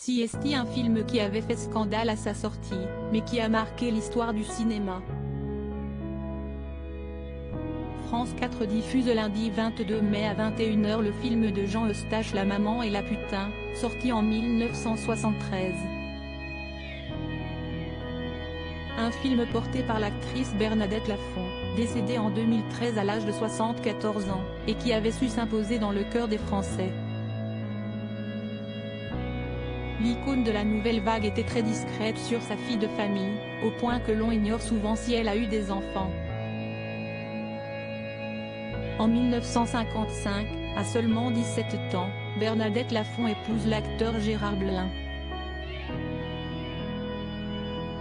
CST, un film qui avait fait scandale à sa sortie, mais qui a marqué l'histoire du cinéma. France 4 diffuse lundi 22 mai à 21 h le film de Jean Eustache La Maman et la Putain, sorti en 1973. Un film porté par l'actrice Bernadette Lafont, décédée en 2013 à l'âge de 74 ans, et qui avait su s'imposer dans le cœur des Français. L'icône de la nouvelle vague était très discrète sur sa fille de famille, au point que l'on ignore souvent si elle a eu des enfants. En 1955, à seulement 17 ans, Bernadette Lafont épouse l'acteur Gérard Blain.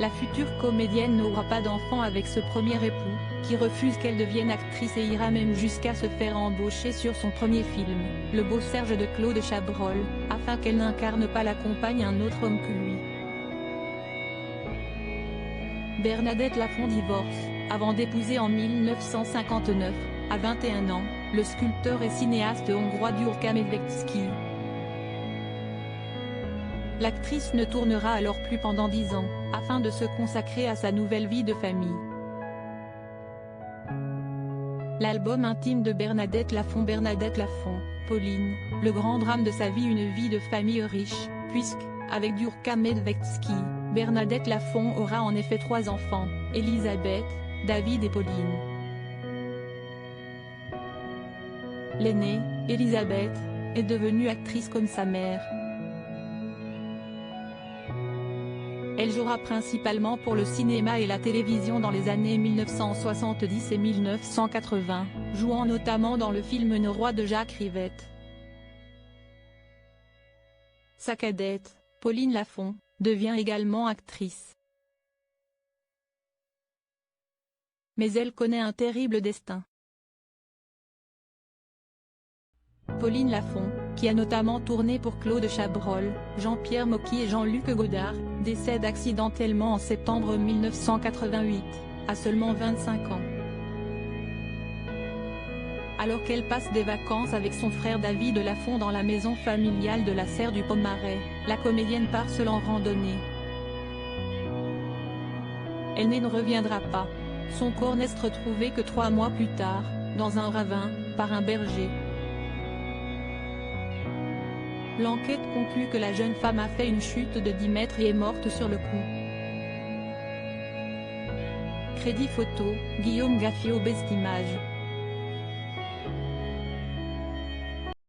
La future comédienne n'aura pas d'enfant avec ce premier époux, qui refuse qu'elle devienne actrice et ira même jusqu'à se faire embaucher sur son premier film, Le Beau Serge de Claude Chabrol, afin qu'elle n'incarne pas la compagne un autre homme que lui. Bernadette Lafont divorce, avant d'épouser en 1959, à 21 ans, le sculpteur et cinéaste hongrois Gyurcsa Medvecki. L'actrice ne tournera alors plus pendant 10 ans, afin de se consacrer à sa nouvelle vie de famille. L'album intime de Bernadette Lafont, Pauline, le grand drame de sa vie, une vie de famille riche, puisque, avec Gyurcsa Medvecki, Bernadette Lafont aura en effet 3 enfants, Elisabeth, David et Pauline. L'aînée, Elisabeth, est devenue actrice comme sa mère. Elle jouera principalement pour le cinéma et la télévision dans les années 1970 et 1980, jouant notamment dans le film Nos Rois de Jacques Rivette. Sa cadette, Pauline Lafont, devient également actrice. Mais elle connaît un terrible destin. Pauline Lafont, qui a notamment tourné pour Claude Chabrol, Jean-Pierre Mocky et Jean-Luc Godard, décède accidentellement en septembre 1988, à seulement 25 ans. Alors qu'elle passe des vacances avec son frère David Lafont dans la maison familiale de la Serre du Pomaret, la comédienne part seule en randonnée. Elle ne reviendra pas. Son corps n'est retrouvé que 3 mois plus tard, dans un ravin, par un berger. L'enquête conclut que la jeune femme a fait une chute de 10 mètres et est morte sur le coup. Crédit photo, Guillaume Gaffio. Best Image.